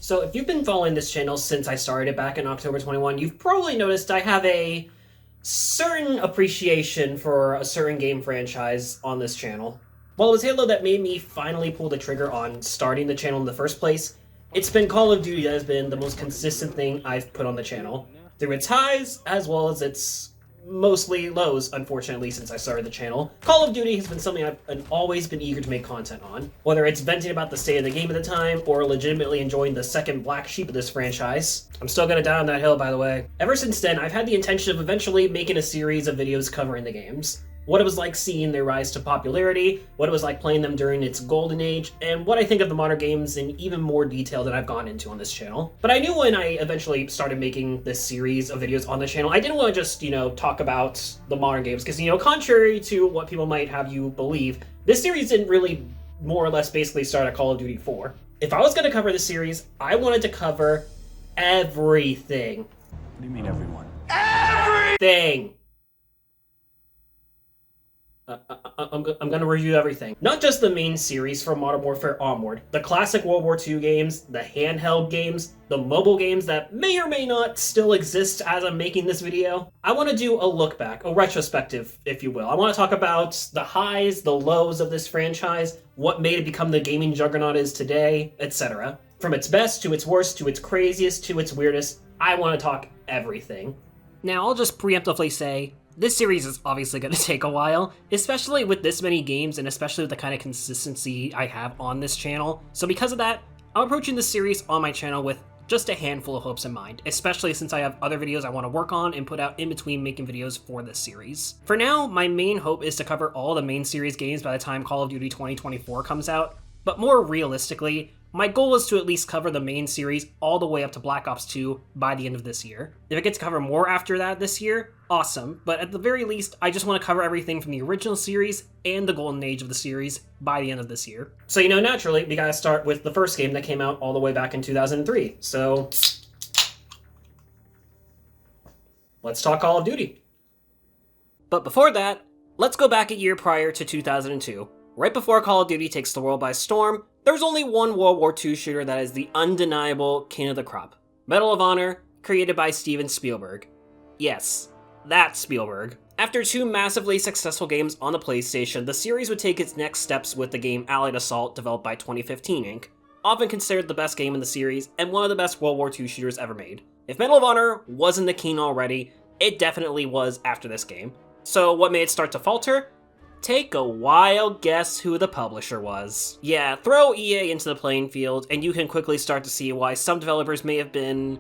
So if you've been following this channel since I started it back in October 21, you've probably noticed I have a certain appreciation for a certain game franchise on this channel. While it was Halo that made me finally pull the trigger on starting the channel in the first place, it's been Call of Duty that has been the most consistent thing I've put on the channel, through its highs as well as its mostly lows, unfortunately, since I started the channel. Call of Duty has been something I've always been eager to make content on, whether it's venting about the state of the game at the time or legitimately enjoying the second black sheep of this franchise. I'm still gonna die on that hill, by the way. Ever since then, I've had the intention of eventually making a series of videos covering the games. What it was like seeing their rise to popularity, what it was like playing them during its golden age, and what I think of the modern games in even more detail than I've gone into on this channel. But I knew when I eventually started making this series of videos on the channel, I didn't want to just, talk about the modern games, because, contrary to what people might have you believe, this series didn't really more or less basically start at Call of Duty 4. If I was going to cover this series, I wanted to cover everything. What do you mean, everyone? Everything! I'm going to review everything. Not just the main series from Modern Warfare onward, the classic World War II games, the handheld games, the mobile games that may or may not still exist as I'm making this video. I want to do a look back, a retrospective, if you will. I want to talk about the highs, the lows of this franchise, what made it become the gaming juggernaut it is today, etc. From its best to its worst to its craziest to its weirdest, I want to talk everything. Now, I'll just preemptively say, this series is obviously going to take a while, especially with this many games and especially with the kind of consistency I have on this channel. So because of that, I'm approaching this series on my channel with just a handful of hopes in mind, especially since I have other videos I want to work on and put out in between making videos for this series. For now, my main hope is to cover all the main series games by the time Call of Duty 2024 comes out, but more realistically, my goal is to at least cover the main series all the way up to Black Ops 2 by the end of this year. If I get to cover more after that this year, awesome, but at the very least, I just want to cover everything from the original series and the golden age of the series by the end of this year. So, naturally, we gotta start with the first game that came out all the way back in 2003, so let's talk Call of Duty. But before that, let's go back a year prior to 2002. Right before Call of Duty takes the world by storm, there's only one World War II shooter that is the undeniable king of the crop. Medal of Honor, created by Steven Spielberg. Yes, that Spielberg. After two massively successful games on the PlayStation, the series would take its next steps with the game Allied Assault, developed by 2015 Inc., often considered the best game in the series and one of the best World War II shooters ever made. If Medal of Honor wasn't the king already, it definitely was after this game. So what made it start to falter? Take a wild guess who the publisher was. Yeah, throw EA into the playing field, and you can quickly start to see why some developers may have been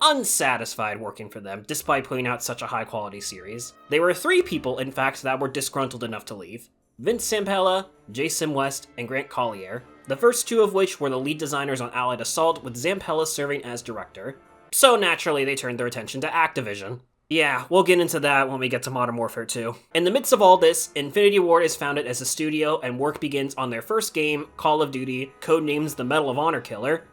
unsatisfied working for them, despite putting out such a high-quality series. There were three people, in fact, that were disgruntled enough to leave. Vince Zampella, Jason West, and Grant Collier, the first two of which were the lead designers on Allied Assault, with Zampella serving as director. So naturally, they turned their attention to Activision. Yeah, we'll get into that when we get to Modern Warfare 2. In the midst of all this, Infinity Ward is founded as a studio and work begins on their first game, Call of Duty, codenamed the Medal of Honor Killer.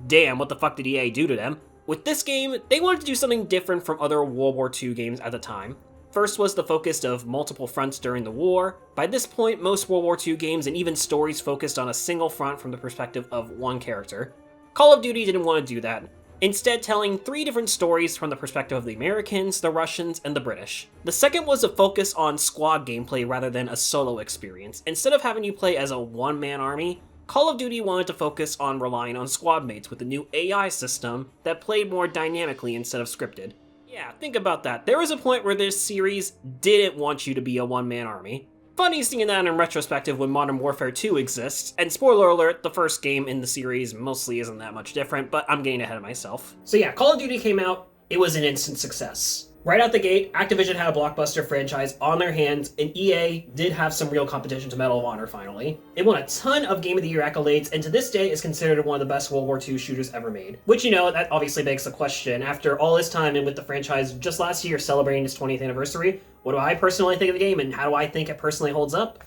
Damn, what the fuck did EA do to them? With this game, they wanted to do something different from other World War II games at the time. First was the focus of multiple fronts during the war. By this point, most World War II games and even stories focused on a single front from the perspective of one character. Call of Duty didn't want to do that, instead telling three different stories from the perspective of the Americans, the Russians, and the British. The second was a focus on squad gameplay rather than a solo experience. Instead of having you play as a one-man army, Call of Duty wanted to focus on relying on squad mates with a new AI system that played more dynamically instead of scripted. Yeah, think about that. There was a point where this series didn't want you to be a one-man army. Funny seeing that in retrospective when Modern Warfare 2 exists, and spoiler alert, the first game in the series mostly isn't that much different, but I'm getting ahead of myself. So yeah, Call of Duty came out, it was an instant success. Right out the gate, Activision had a blockbuster franchise on their hands, and EA did have some real competition to Medal of Honor finally. It won a ton of Game of the Year accolades, and to this day is considered one of the best World War II shooters ever made. Which, that obviously begs the question, after all this time and with the franchise just last year celebrating its 20th anniversary, what do I personally think of the game, and how do I think it personally holds up?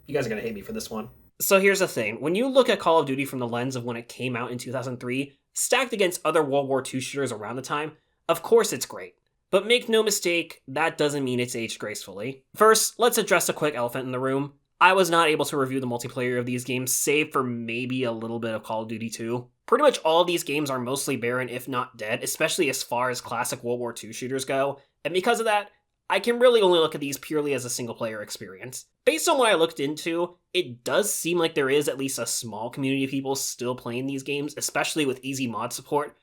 You guys are gonna hate me for this one. So here's the thing, when you look at Call of Duty from the lens of when it came out in 2003, stacked against other World War II shooters around the time, of course it's great. But make no mistake, that doesn't mean it's aged gracefully. First, let's address a quick elephant in the room. I was not able to review the multiplayer of these games, save for maybe a little bit of Call of Duty 2. Pretty much all of these games are mostly barren, if not dead, especially as far as classic World War II shooters go, and because of that, I can really only look at these purely as a single-player experience. Based on what I looked into, it does seem like there is at least a small community of people still playing these games, especially with easy mod support,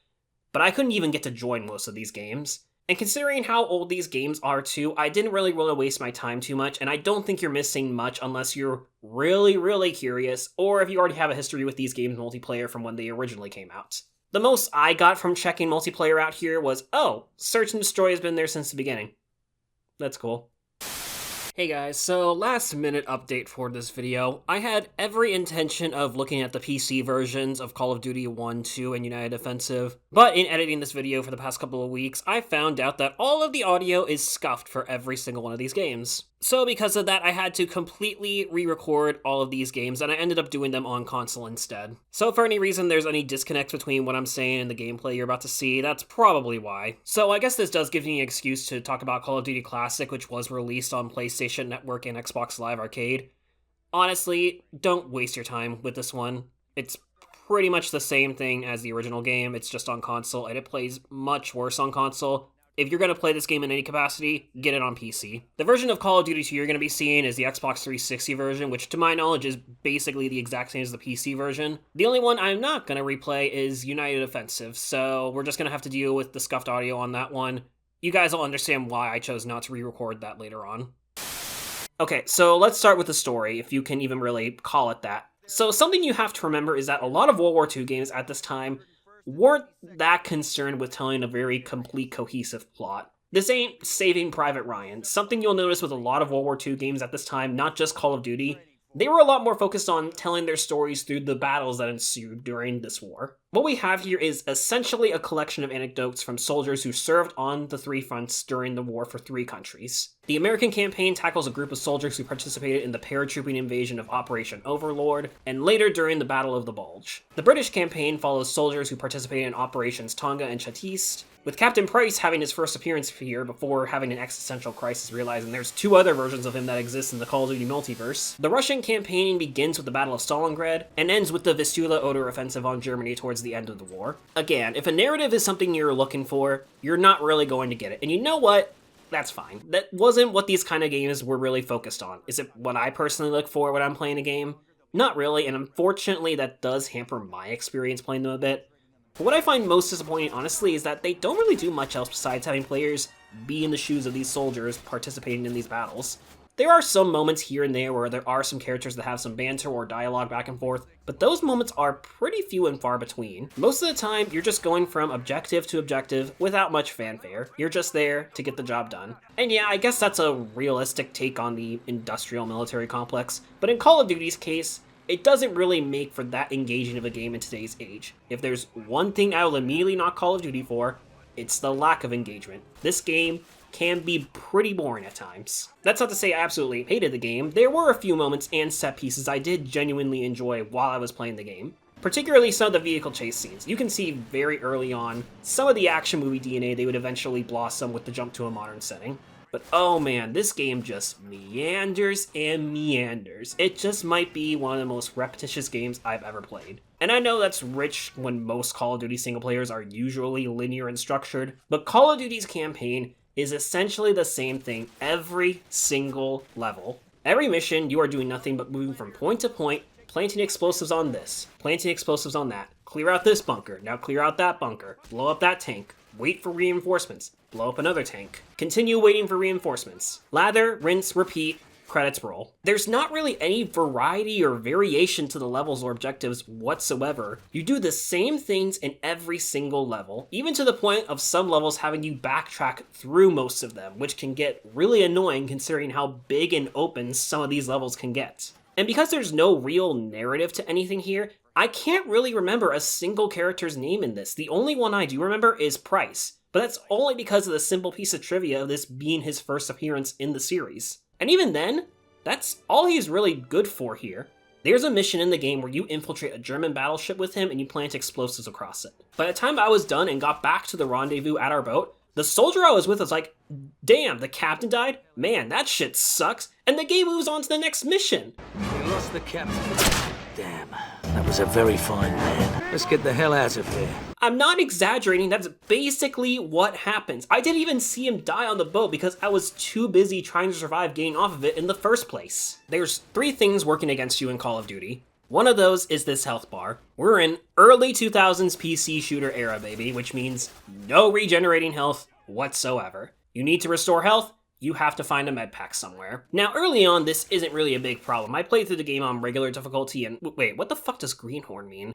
but I couldn't even get to join most of these games. And considering how old these games are too, I didn't really want to waste my time too much, and I don't think you're missing much unless you're really curious, or if you already have a history with these games multiplayer from when they originally came out. The most I got from checking multiplayer out here was, oh, Search and Destroy has been there since the beginning. That's cool. Hey guys, so last minute update for this video. I had every intention of looking at the PC versions of Call of Duty 1, 2, and United Offensive, but in editing this video for the past couple of weeks, I found out that all of the audio is scuffed for every single one of these games. So because of that, I had to completely re-record all of these games, and I ended up doing them on console instead. So if for any reason there's any disconnect between what I'm saying and the gameplay you're about to see, that's probably why. So I guess this does give me an excuse to talk about Call of Duty Classic, which was released on PlayStation Network and Xbox Live Arcade. Honestly, don't waste your time with this one. It's pretty much the same thing as the original game, it's just on console, and it plays much worse on console. If you're going to play this game in any capacity, get it on PC. The version of Call of Duty 2 you're going to be seeing is the Xbox 360 version, which to my knowledge is basically the exact same as the PC version. The only one I'm not going to replay is United Offensive, so we're just going to have to deal with the scuffed audio on that one. You guys will understand why I chose not to re-record that later on. Okay, so let's start with the story, if you can even really call it that. So something you have to remember is that a lot of World War II games at this time weren't that concerned with telling a very complete, cohesive plot. This ain't Saving Private Ryan. Something you'll notice with a lot of World War II games at this time, not just Call of Duty, they were a lot more focused on telling their stories through the battles that ensued during this war. What we have here is essentially a collection of anecdotes from soldiers who served on the three fronts during the war for three countries. The American campaign tackles a group of soldiers who participated in the paratrooping invasion of Operation Overlord, and later during the Battle of the Bulge. The British campaign follows soldiers who participated in Operations Tonga and Chitiste, with Captain Price having his first appearance here before having an existential crisis, realizing there's two other versions of him that exist in the Call of Duty multiverse. The Russian campaign begins with the Battle of Stalingrad, and ends with the Vistula-Oder offensive on Germany towards the end of the war. Again, if a narrative is something you're looking for, you're not really going to get it. And you know what? That's fine. That wasn't what these kind of games were really focused on. Is it what I personally look for when I'm playing a game? Not really, and unfortunately that does hamper my experience playing them a bit. But what I find most disappointing, honestly, is that they don't really do much else besides having players be in the shoes of these soldiers participating in these battles. There are some moments here and there where there are some characters that have some banter or dialogue back and forth, but those moments are pretty few and far between. Most of the time, you're just going from objective to objective without much fanfare. You're just there to get the job done. And yeah, I guess that's a realistic take on the industrial military complex, but in Call of Duty's case, it doesn't really make for that engaging of a game in today's age. If there's one thing I will immediately knock Call of Duty for, it's the lack of engagement. This game can be pretty boring at times. That's not to say I absolutely hated the game. There were a few moments and set pieces I did genuinely enjoy while I was playing the game. Particularly some of the vehicle chase scenes. You can see very early on some of the action movie DNA they would eventually blossom with the jump to a modern setting. But oh man, this game just meanders and meanders. It just might be one of the most repetitious games I've ever played. And I know that's rich when most Call of Duty single players are usually linear and structured, but Call of Duty's campaign is essentially the same thing every single level. Every mission, you are doing nothing but moving from point to point, planting explosives on this, planting explosives on that, clear out this bunker, now clear out that bunker, blow up that tank, wait for reinforcements, blow up another tank, continue waiting for reinforcements, lather, rinse, repeat, credits roll. There's not really any variety or variation to the levels or objectives whatsoever. You do the same things in every single level, even to the point of some levels having you backtrack through most of them, which can get really annoying considering how big and open some of these levels can get. And because there's no real narrative to anything here, I can't really remember a single character's name in this. The only one I do remember is Price, but that's only because of the simple piece of trivia of this being his first appearance in the series. And even then, that's all he's really good for here. There's a mission in the game where you infiltrate a German battleship with him and you plant explosives across it. By the time I was done and got back to the rendezvous at our boat, The soldier I was with was like, damn, the captain died? Man, that shit sucks. And the game moves on to the next mission. We lost the captain. Damn, that was a very fine man. Let's get the hell out of here. I'm not exaggerating, that's basically what happens. I didn't even see him die on the boat because I was too busy trying to survive getting off of it in the first place. There's 3 things working against you in Call of Duty. One of those is this health bar. We're in early 2000s PC shooter era, baby, which means no regenerating health whatsoever. You need to restore health, you have to find a med pack somewhere. Now, early on, this isn't really a big problem. I played through the game on regular difficulty and wait, what the fuck does greenhorn mean?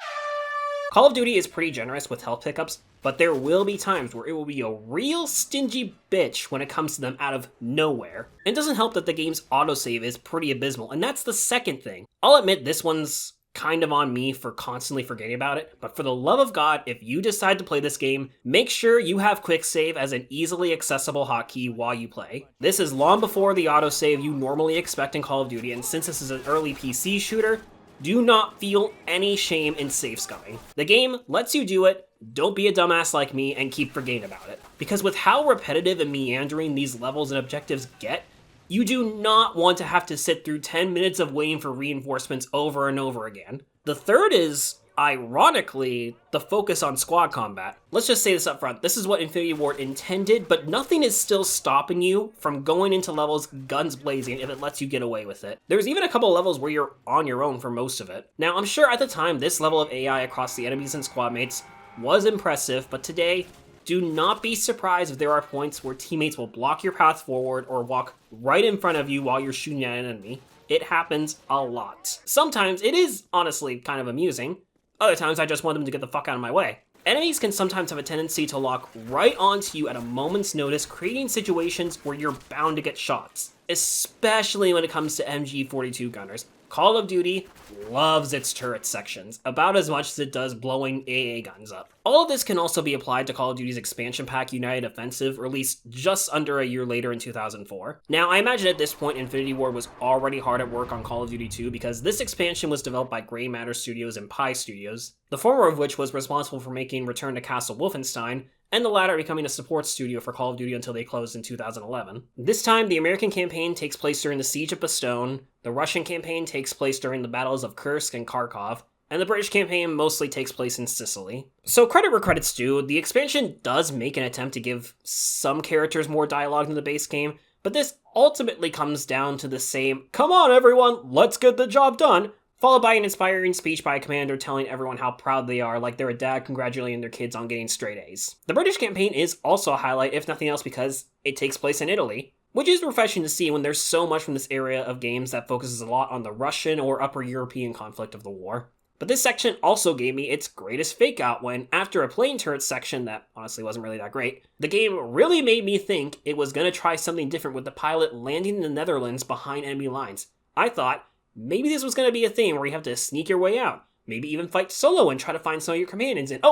Call of Duty is pretty generous with health pickups, but there will be times where it will be a real stingy bitch when it comes to them out of nowhere. It doesn't help that the game's autosave is pretty abysmal, and that's the second thing. I'll admit this one's kind of on me for constantly forgetting about it, but for the love of God, if you decide to play this game, make sure you have quick save as an easily accessible hotkey while you play. This is long before the autosave you normally expect in Call of Duty, and since this is an early PC shooter, do not feel any shame in save scumming. The game lets you do it, don't be a dumbass like me and keep forgetting about it. Because with how repetitive and meandering these levels and objectives get, you do not want to have to sit through 10 minutes of waiting for reinforcements over and over again. The third is, ironically, the focus on squad combat. Let's just say this up front, this is what Infinity Ward intended, but nothing is still stopping you from going into levels guns blazing if it lets you get away with it. There's even a couple levels where you're on your own for most of it. Now, I'm sure at the time this level of AI across the enemies and squad mates was impressive, but today, do not be surprised if there are points where teammates will block your path forward or walk right in front of you while you're shooting at an enemy. It happens a lot. Sometimes it is honestly kind of amusing. Other times I just want them to get the fuck out of my way. Enemies can sometimes have a tendency to lock right onto you at a moment's notice, creating situations where you're bound to get shots, especially when it comes to MG42 gunners. Call of Duty loves its turret sections, about as much as it does blowing AA guns up. All of this can also be applied to Call of Duty's expansion pack United Offensive, released just under a year later in 2004. Now, I imagine at this point Infinity Ward was already hard at work on Call of Duty 2 because this expansion was developed by Grey Matter Studios and Pi Studios, the former of which was responsible for making Return to Castle Wolfenstein, and the latter becoming a support studio for Call of Duty until they closed in 2011. This time, the American campaign takes place during the Siege of Bastogne, the Russian campaign takes place during the battles of Kursk and Kharkov, and the British campaign mostly takes place in Sicily. So credit where credit's due, the expansion does make an attempt to give some characters more dialogue than the base game, but this ultimately comes down to the same, "Come on everyone, let's get the job done," followed by an inspiring speech by a commander telling everyone how proud they are, like they're a dad congratulating their kids on getting straight A's. The British campaign is also a highlight, if nothing else, because it takes place in Italy, which is refreshing to see when there's so much from this area of games that focuses a lot on the Russian or Upper European conflict of the war. But this section also gave me its greatest fake out when, after a plane turret section that honestly wasn't really that great, the game really made me think it was going to try something different with the pilot landing in the Netherlands behind enemy lines. I thought, maybe this was going to be a thing where you have to sneak your way out. Maybe even fight solo and try to find some of your companions and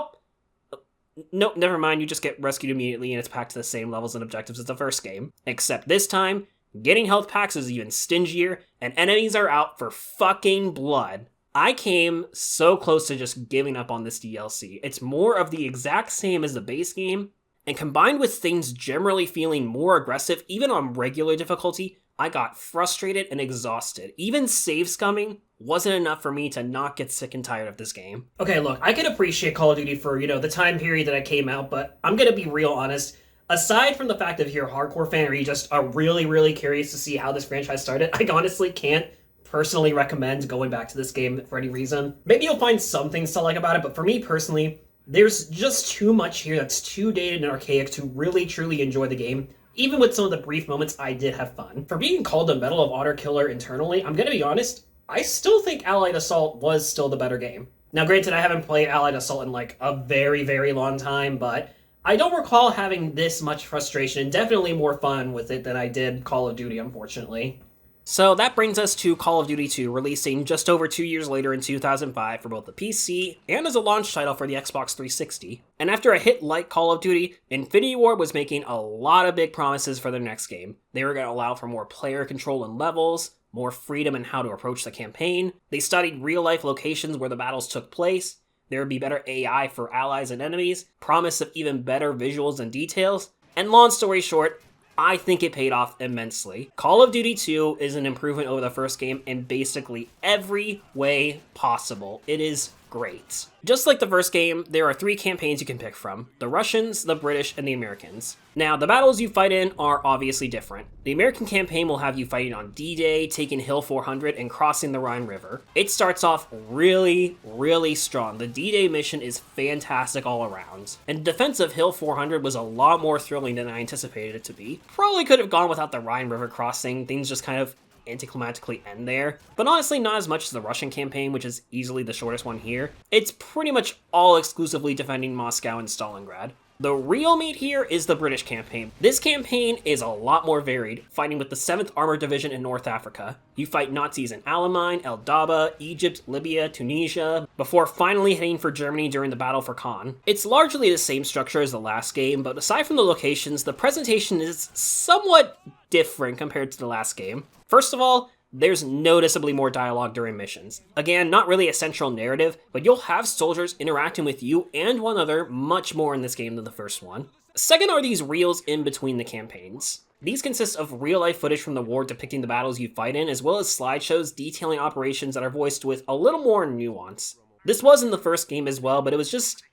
no, never mind, you just get rescued immediately and it's packed to the same levels and objectives as the first game. Except this time, getting health packs is even stingier and enemies are out for fucking blood. I came so close to just giving up on this DLC. It's more of the exact same as the base game, and combined with things generally feeling more aggressive, even on regular difficulty, I got frustrated and exhausted. Even save scumming wasn't enough for me to not get sick and tired of this game. Okay, look, I can appreciate Call of Duty for, the time period that I came out, but I'm gonna be real honest. Aside from the fact that if you're a hardcore fan or you just are really, really curious to see how this franchise started, I honestly can't personally recommend going back to this game for any reason. Maybe you'll find some things to like about it, but for me personally, there's just too much here that's too dated and archaic to really truly enjoy the game. Even with some of the brief moments, I did have fun. For being called a Medal of Honor killer internally, I'm gonna be honest, I still think Allied Assault was still the better game. Now granted, I haven't played Allied Assault in like a very, very long time, but I don't recall having this much frustration and definitely more fun with it than I did Call of Duty, unfortunately. So that brings us to Call of Duty 2, releasing just over 2 years later in 2005 for both the PC and as a launch title for the Xbox 360. And after a hit like Call of Duty, Infinity Ward was making a lot of big promises for their next game. They were going to allow for more player control and levels, more freedom in how to approach the campaign. They studied real-life locations where the battles took place. There would be better AI for allies and enemies, promise of even better visuals and details, And long story short, I think it paid off immensely. Call of Duty 2 is an improvement over the first game in basically every way possible. It is great. Just like the first game, there are 3 campaigns you can pick from: the Russians, the British, and the Americans. Now, the battles you fight in are obviously different. The American campaign will have you fighting on D-Day, taking Hill 400, and crossing the Rhine River. It starts off really, really strong. The D-Day mission is fantastic all around. And the defense of Hill 400 was a lot more thrilling than I anticipated it to be. Probably could have gone without the Rhine River crossing. Things just kind of anticlimactically end there, but honestly not as much as the Russian campaign, which is easily the shortest one here. It's pretty much all exclusively defending Moscow and Stalingrad. The real meat here is the British campaign. This campaign is a lot more varied, fighting with the 7th Armored Division in North Africa. You fight Nazis in Alamein, El Daba, Egypt, Libya, Tunisia, before finally heading for Germany during the Battle for Caen. It's largely the same structure as the last game, but aside from the locations, the presentation is somewhat different compared to the last game. First of all, there's noticeably more dialogue during missions. Again, not really a central narrative, but you'll have soldiers interacting with you and one another much more in this game than the first one. Second are these reels in between the campaigns. These consist of real-life footage from the war depicting the battles you fight in, as well as slideshows detailing operations that are voiced with a little more nuance. This was in the first game as well, but it was just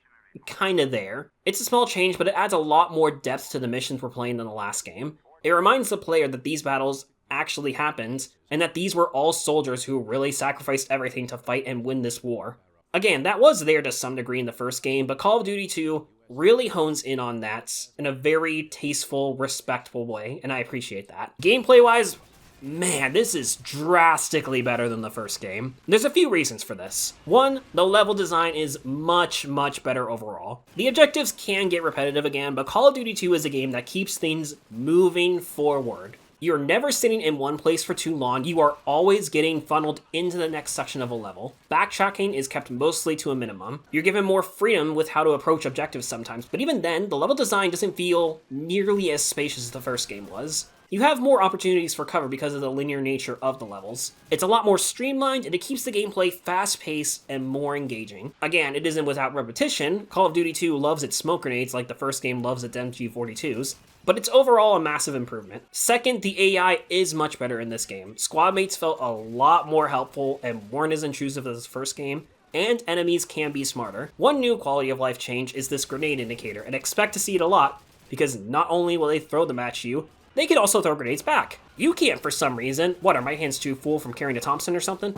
kinda there. It's a small change, but it adds a lot more depth to the missions we're playing than the last game. It reminds the player that these battles actually happened, and that these were all soldiers who really sacrificed everything to fight and win this war. Again, that was there to some degree in the first game, but Call of Duty 2 really hones in on that in a very tasteful, respectful way, and I appreciate that. Gameplay-wise, man, this is drastically better than the first game. There's a few reasons for this. One, the level design is much, much better overall. The objectives can get repetitive again, but Call of Duty 2 is a game that keeps things moving forward. You're never sitting in one place for too long, you are always getting funneled into the next section of a level. Backtracking is kept mostly to a minimum. You're given more freedom with how to approach objectives sometimes, but even then, the level design doesn't feel nearly as spacious as the first game was. You have more opportunities for cover because of the linear nature of the levels. It's a lot more streamlined, and it keeps the gameplay fast-paced and more engaging. Again, it isn't without repetition. Call of Duty 2 loves its smoke grenades like the first game loves its MG42s, but it's overall a massive improvement. Second, the AI is much better in this game. Squad mates felt a lot more helpful and weren't as intrusive as the first game, and enemies can be smarter. One new quality of life change is this grenade indicator, and expect to see it a lot, because not only will they throw them at you, they can also throw grenades back. You can't for some reason. What, are my hands too full from carrying a Thompson or something?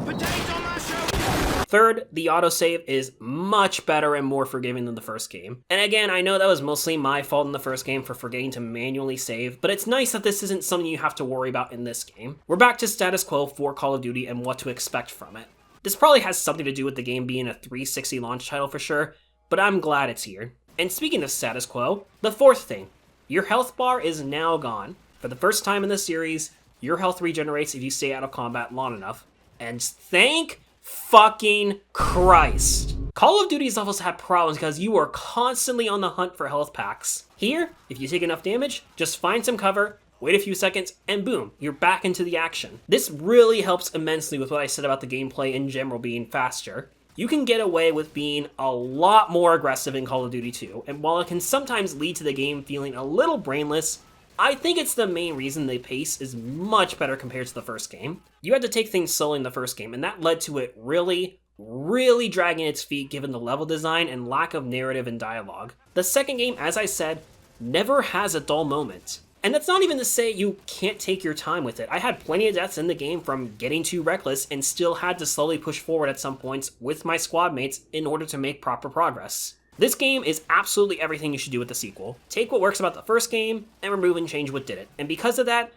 Third, the autosave is much better and more forgiving than the first game. And again, I know that was mostly my fault in the first game for forgetting to manually save, but it's nice that this isn't something you have to worry about in this game. We're back to status quo for Call of Duty and what to expect from it. This probably has something to do with the game being a 360 launch title for sure, but I'm glad it's here. And speaking of status quo, the fourth thing, your health bar is now gone. For the first time in the series, your health regenerates if you stay out of combat long enough. And thank fucking Christ. Call of Duty's levels have problems because you are constantly on the hunt for health packs. Here, if you take enough damage, just find some cover, wait a few seconds, and boom, you're back into the action. This really helps immensely with what I said about the gameplay in general being faster. You can get away with being a lot more aggressive in Call of Duty 2, and while it can sometimes lead to the game feeling a little brainless, I think it's the main reason the pace is much better compared to the first game. You had to take things slowly in the first game, and that led to it really dragging its feet given the level design and lack of narrative and dialogue. The second game, as I said, never has a dull moment. And that's not even to say you can't take your time with it. I had plenty of deaths in the game from getting too reckless and still had to slowly push forward at some points with my squad mates in order to make proper progress. This game is absolutely everything you should do with the sequel. Take what works about the first game and remove and change what didn't. And because of that,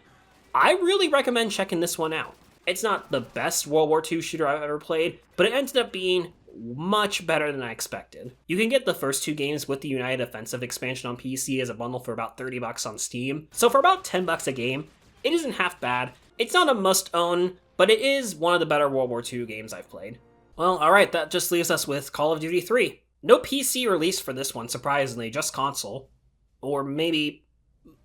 I really recommend checking this one out. It's not the best World War II shooter I've ever played, but it ended up being much better than I expected. You can get the first 2 games with the United Offensive expansion on PC as a bundle for about $30 on Steam. So for about $10 a game, it isn't half bad. It's not a must-own, but it is one of the better World War II games I've played. Well, alright, that just leaves us with Call of Duty 3. No PC release for this one, surprisingly, just console. Or maybe,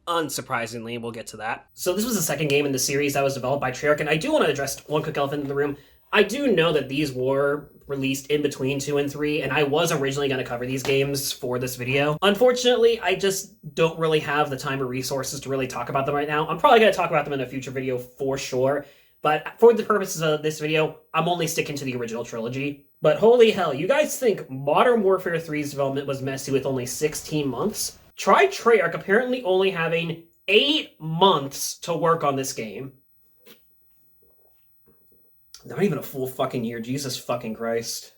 unsurprisingly, we'll get to that. So this was the second game in the series that was developed by Treyarch, and I do want to address one quick elephant in the room. I do know that these were released in between 2 and 3, and I was originally going to cover these games for this video. Unfortunately, I just don't really have the time or resources to really talk about them right now. I'm probably going to talk about them in a future video for sure, but for the purposes of this video, I'm only sticking to the original trilogy. But holy hell, you guys think Modern Warfare 3's development was messy with only 16 months? Try Treyarch apparently only having 8 months to work on this game. Not even a full fucking year, Jesus fucking Christ.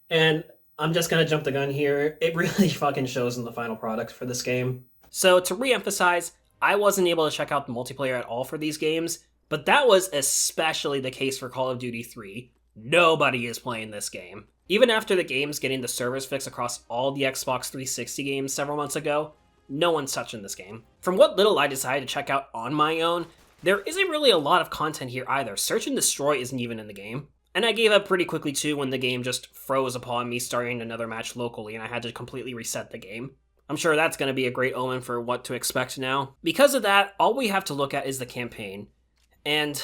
And I'm just gonna jump the gun here. It really fucking shows in the final product for this game. So to re-emphasize, I wasn't able to check out the multiplayer at all for these games, but that was especially the case for Call of Duty 3. Nobody is playing this game. Even after the game's getting the servers fixed across all the Xbox 360 games several months ago, no one's touching this game. From what little I decided to check out on my own, there isn't really a lot of content here either. Search and Destroy isn't even in the game. And I gave up pretty quickly too when the game just froze upon me starting another match locally and I had to completely reset the game. I'm sure that's going to be a great omen for what to expect now. Because of that, all we have to look at is the campaign. And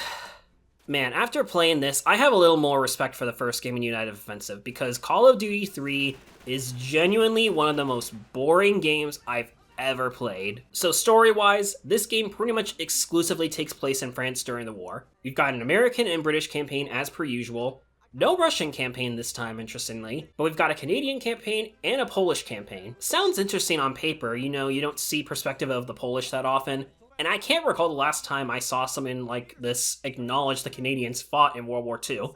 man, after playing this, I have a little more respect for the first game in United Offensive because Call of Duty 3 is genuinely one of the most boring games I've ever played. So story-wise, this game pretty much exclusively takes place in France during the war. You've got an American and British campaign as per usual. No Russian campaign this time, interestingly, but we've got a Canadian campaign and a Polish campaign. Sounds interesting on paper, you know, you don't see perspective of the Polish that often, and I can't recall the last time I saw something like this acknowledge the Canadians fought in World War II.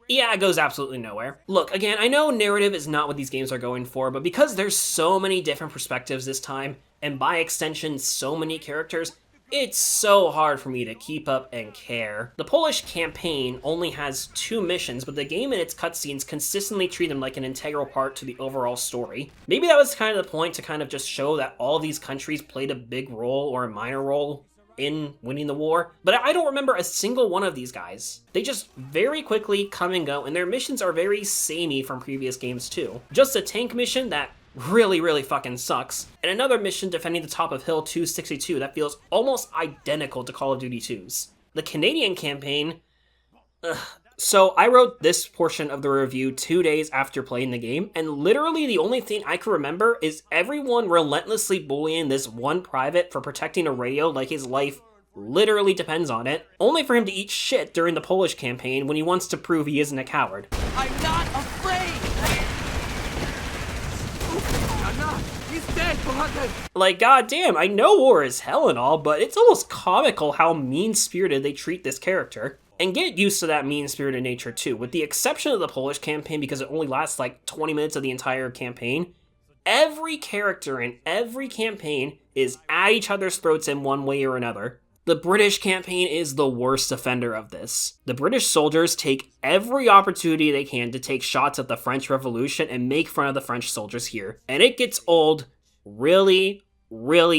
Yeah, it goes absolutely nowhere. Look, again, I know narrative is not what these games are going for, but because there's so many different perspectives this time, and by extension, so many characters, it's so hard for me to keep up and care. The Polish campaign only has 2 missions, but the game and its cutscenes consistently treat them like an integral part to the overall story. Maybe that was kind of the point to kind of just show that all these countries played a big role or a minor role in winning the war, but I don't remember a single one of these guys. They just very quickly come and go, and their missions are very samey from previous games too. Just a tank mission that really fucking sucks, and another mission defending the top of Hill 262 that feels almost identical to Call of Duty 2's. The Canadian campaign, so I wrote this portion of the review 2 days after playing the game, and literally the only thing I can remember is everyone relentlessly bullying this one private for protecting a radio like his life literally depends on it, only for him to eat shit during the Polish campaign when he wants to prove he isn't a coward. I'm not afraid! He's dead, beloved! Like, goddamn, I know war is hell and all, but it's almost comical how mean-spirited they treat this character. And get used to that mean-spirited nature too, with the exception of the Polish campaign because it only lasts like 20 minutes of the entire campaign. Every character in every campaign is at each other's throats in one way or another. The British campaign is the worst offender of this. The British soldiers take every opportunity they can to take shots at the French Revolution and make fun of the French soldiers here. And it gets old really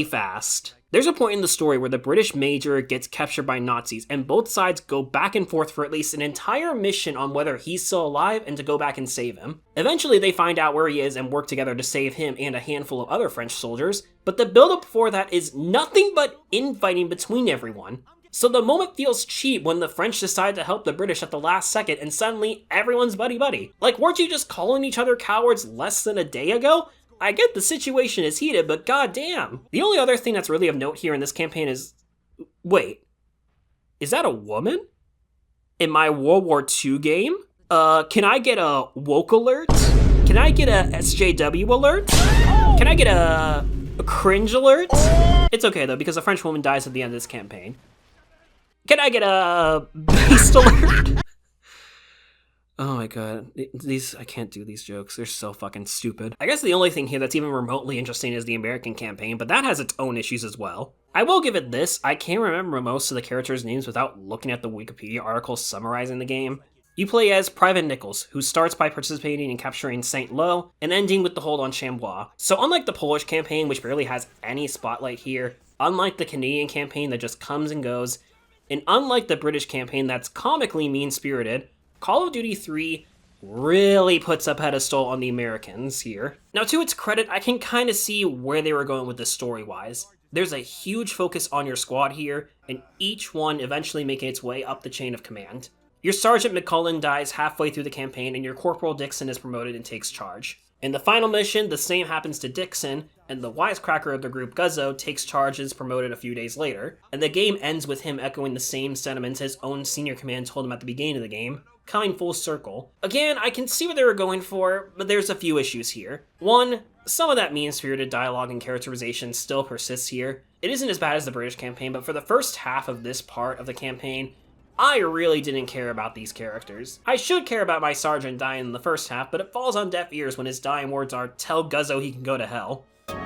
fast. There's a point in the story where the British major gets captured by Nazis, and both sides go back and forth for at least an entire mission on whether he's still alive and to go back and save him. Eventually, they find out where he is and work together to save him and a handful of other French soldiers, but the build-up before that is nothing but infighting between everyone. So the moment feels cheap when the French decide to help the British at the last second and suddenly everyone's buddy-buddy. Like, weren't you just calling each other cowards less than a day ago? I get the situation is heated, but goddamn. The only other thing that's really of note here in this campaign is... Wait. Is that a woman? In my World War II game? Can I get a woke alert? Can I get a SJW alert? Can I get a cringe alert? It's okay though, because a French woman dies at the end of this campaign. Can I get a beast alert? Oh my god, I can't do these jokes, they're so fucking stupid. I guess the only thing here that's even remotely interesting is the American campaign, but that has its own issues as well. I will give it this, I can't remember most of the characters' names without looking at the Wikipedia article summarizing the game. You play as Private Nichols, who starts by participating in capturing St. Lo, and ending with the hold on Chambois. So unlike the Polish campaign, which barely has any spotlight here, unlike the Canadian campaign that just comes and goes, and unlike the British campaign that's comically mean-spirited, Call of Duty 3 really puts a pedestal on the Americans here. Now, to its credit, I can kind of see where they were going with this story-wise. There's a huge focus on your squad here, and each one eventually making its way up the chain of command. Your Sergeant McCullen dies halfway through the campaign, and your Corporal Dixon is promoted and takes charge. In the final mission, the same happens to Dixon, and the wisecracker of the group, Guzzo, takes charge and is promoted a few days later. And the game ends with him echoing the same sentiments his own senior command told him at the beginning of the game, coming full circle. Again, I can see what they were going for, but there's a few issues here. One, some of that mean-spirited dialogue and characterization still persists here. It isn't as bad as the British campaign, but for the first half of this part of the campaign, I really didn't care about these characters. I should care about my sergeant dying in the first half, but it falls on deaf ears when his dying words are, "Tell Guzzo he can go to hell."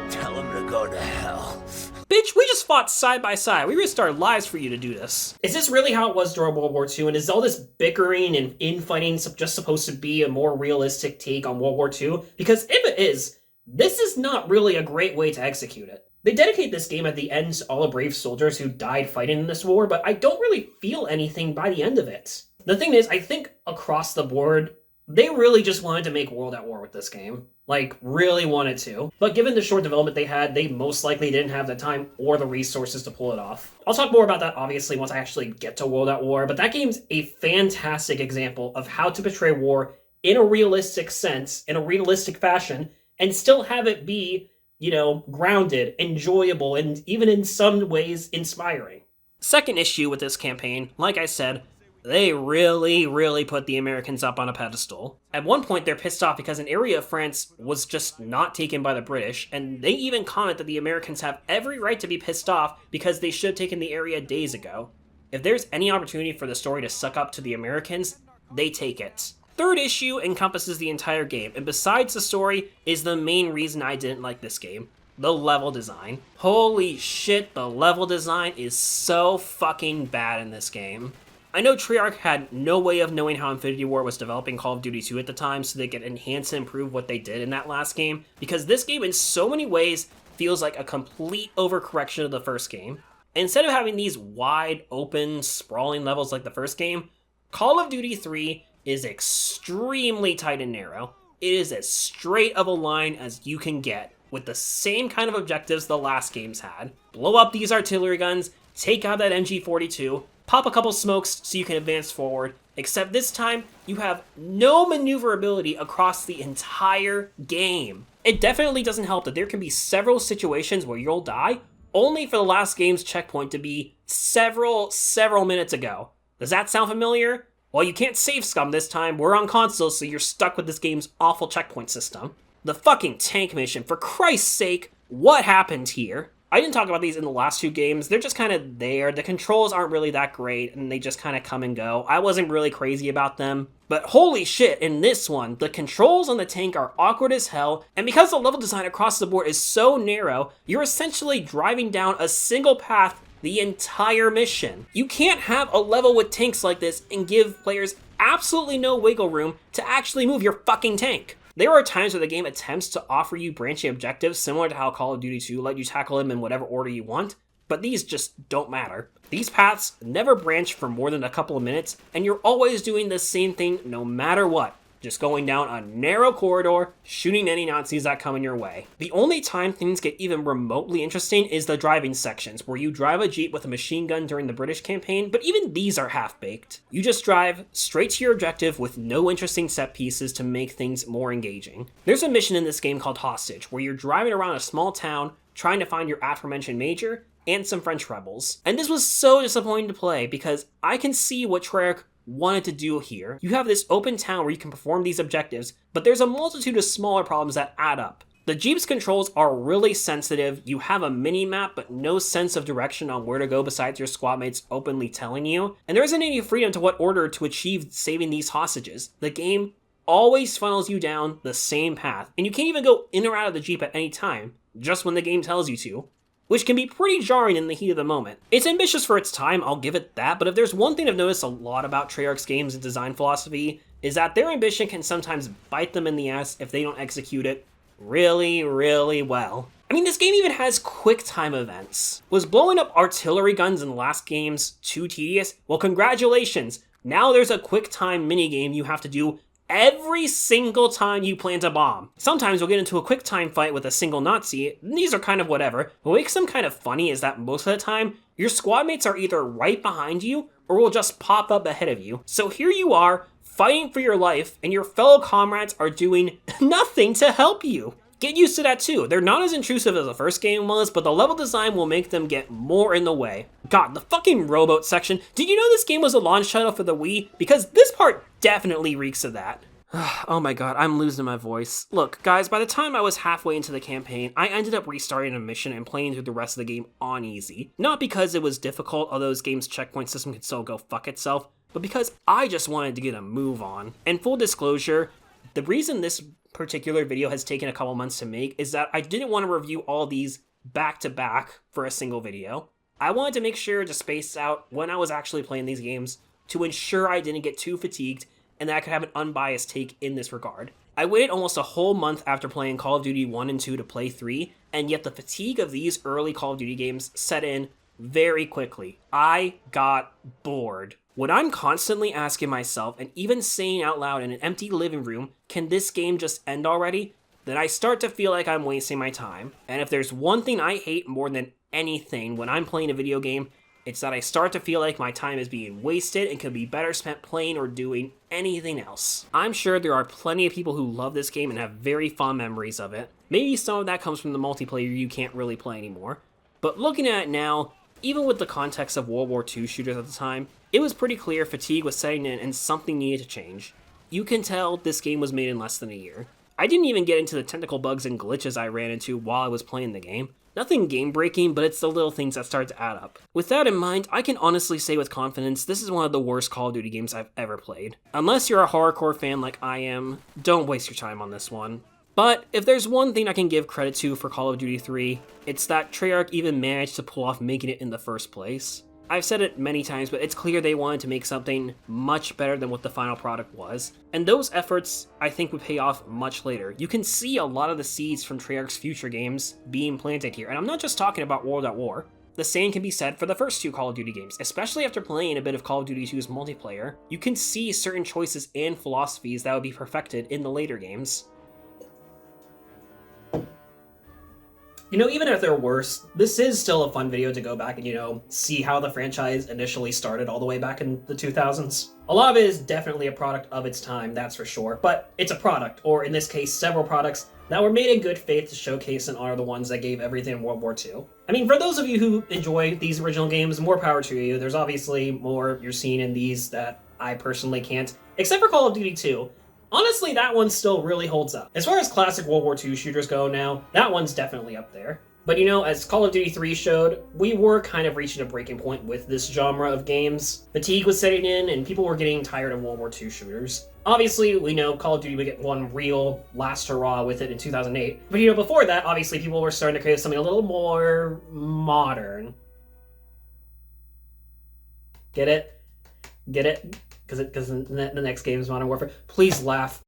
Tell him to go to hell. Bitch, we just fought side by side. We risked our lives for you to do this. Is this really how it was during World War II? And is all this bickering and infighting just supposed to be a more realistic take on World War II? Because if it is, this is not really a great way to execute it. They dedicate this game at the end to all the brave soldiers who died fighting in this war, but I don't really feel anything by the end of it. The thing is, I think across the board, they really just wanted to make World at War with this game. Like, really wanted to. But given the short development they had, they most likely didn't have the time or the resources to pull it off. I'll talk more about that, obviously, once I actually get to World at War, but that game's a fantastic example of how to portray war in a realistic sense, in a realistic fashion, and still have it be, grounded, enjoyable, and even in some ways inspiring. Second issue with this campaign, like I said, they really put the Americans up on a pedestal. At one point, they're pissed off because an area of France was just not taken by the British, and they even comment that the Americans have every right to be pissed off because they should have taken the area days ago. If there's any opportunity for the story to suck up to the Americans, they take it. Third issue encompasses the entire game, and besides the story, is the main reason I didn't like this game. The level design. Holy shit, the level design is so fucking bad in this game. I know Treyarch had no way of knowing how Infinity Ward was developing Call of Duty 2 at the time, so they could enhance and improve what they did in that last game, because this game in so many ways feels like a complete overcorrection of the first game. Instead of having these wide, open, sprawling levels like the first game, Call of Duty 3 is extremely tight and narrow. It is as straight of a line as you can get, with the same kind of objectives the last games had. Blow up these artillery guns, take out that MG42, pop a couple smokes so you can advance forward, except this time you have no maneuverability across the entire game. It definitely doesn't help that there can be several situations where you'll die, only for the last game's checkpoint to be several minutes ago. Does that sound familiar? Well, you can't save scum this time, we're on console, so you're stuck with this game's awful checkpoint system. The fucking tank mission, for Christ's sake, what happened here? I didn't talk about these in the last two games, they're just kind of there, the controls aren't really that great, and they just kind of come and go. I wasn't really crazy about them, but holy shit, in this one, the controls on the tank are awkward as hell, and because the level design across the board is so narrow, you're essentially driving down a single path the entire mission. You can't have a level with tanks like this and give players absolutely no wiggle room to actually move your fucking tank. There are times where the game attempts to offer you branching objectives similar to how Call of Duty 2 let you tackle them in whatever order you want, but these just don't matter. These paths never branch for more than a couple of minutes, and you're always doing the same thing no matter what. Just going down a narrow corridor, shooting any Nazis that come in your way. The only time things get even remotely interesting is the driving sections, where you drive a Jeep with a machine gun during the British campaign, but even these are half-baked. You just drive straight to your objective with no interesting set pieces to make things more engaging. There's a mission in this game called Hostage, where you're driving around a small town, trying to find your aforementioned major, and some French rebels. And this was so disappointing to play, because I can see what Treyarch wanted to do here. You have this open town where you can perform these objectives, but there's a multitude of smaller problems that add up. The Jeep's controls are really sensitive, you have a mini-map but no sense of direction on where to go besides your squad mates openly telling you, and there isn't any freedom to what order to achieve saving these hostages. The game always funnels you down the same path, and you can't even go in or out of the Jeep at any time, just when the game tells you to, which can be pretty jarring in the heat of the moment. It's ambitious for its time, I'll give it that, but if there's one thing I've noticed a lot about Treyarch's games and design philosophy, is that their ambition can sometimes bite them in the ass if they don't execute it really well. I mean, this game even has quick time events. Was blowing up artillery guns in the last games too tedious? Well, congratulations! Now there's a quick time minigame you have to do every single time you plant a bomb. Sometimes you'll get into a quick time fight with a single Nazi, and these are kind of whatever. What makes them kind of funny is that most of the time, your squad mates are either right behind you or will just pop up ahead of you. So here you are, fighting for your life, and your fellow comrades are doing nothing to help you. Get used to that too. They're not as intrusive as the first game was, but the level design will make them get more in the way. God, the fucking rowboat section. Did you know this game was a launch title for the Wii? Because this part definitely reeks of that. Oh my god, I'm losing my voice. Look, guys, by the time I was halfway into the campaign, I ended up restarting a mission and playing through the rest of the game on easy. Not because it was difficult, although this game's checkpoint system could still go fuck itself, but because I just wanted to get a move on. And full disclosure, the reason this particular video has taken a couple months to make is that I didn't want to review all these back to back for a single video. I wanted to make sure to space out when I was actually playing these games to ensure I didn't get too fatigued and that I could have an unbiased take in this regard. I waited almost a whole month after playing Call of Duty 1 and 2 to play 3, and yet the fatigue of these early Call of Duty games set in very quickly. I got bored. When I'm constantly asking myself, and even saying out loud in an empty living room, can this game just end already? Then I start to feel like I'm wasting my time. And if there's one thing I hate more than anything when I'm playing a video game, it's that I start to feel like my time is being wasted and could be better spent playing or doing anything else. I'm sure there are plenty of people who love this game and have very fond memories of it. Maybe some of that comes from the multiplayer you can't really play anymore. But looking at it now, even with the context of World War II shooters at the time, it was pretty clear fatigue was setting in and something needed to change. You can tell this game was made in less than a year. I didn't even get into the technical bugs and glitches I ran into while I was playing the game. Nothing game-breaking, but it's the little things that start to add up. With that in mind, I can honestly say with confidence this is one of the worst Call of Duty games I've ever played. Unless you're a hardcore fan like I am, don't waste your time on this one. But if there's one thing I can give credit to for Call of Duty 3, it's that Treyarch even managed to pull off making it in the first place. I've said it many times, but it's clear they wanted to make something much better than what the final product was. And those efforts, I think, would pay off much later. You can see a lot of the seeds from Treyarch's future games being planted here, and I'm not just talking about World at War. The same can be said for the first two Call of Duty games, especially after playing a bit of Call of Duty 2's multiplayer. You can see certain choices and philosophies that would be perfected in the later games. You know, even if they're worse, this is still a fun video to go back and, see how the franchise initially started all the way back in the 2000s. A lot of it is definitely a product of its time, that's for sure, but it's a product, or in this case, several products, that were made in good faith to showcase and honor the ones that gave everything in World War II. I mean, for those of you who enjoy these original games, more power to you. There's obviously more you're seeing in these that I personally can't, except for Call of Duty 2. Honestly, that one still really holds up. As far as classic World War II shooters go now, that one's definitely up there. But as Call of Duty 3 showed, we were kind of reaching a breaking point with this genre of games. Fatigue was setting in, and people were getting tired of World War II shooters. Obviously, we know Call of Duty would get one real last hurrah with it in 2008. But before that, obviously people were starting to crave something a little more modern. Get it? Get it? Because the next game is Modern Warfare. Please laugh.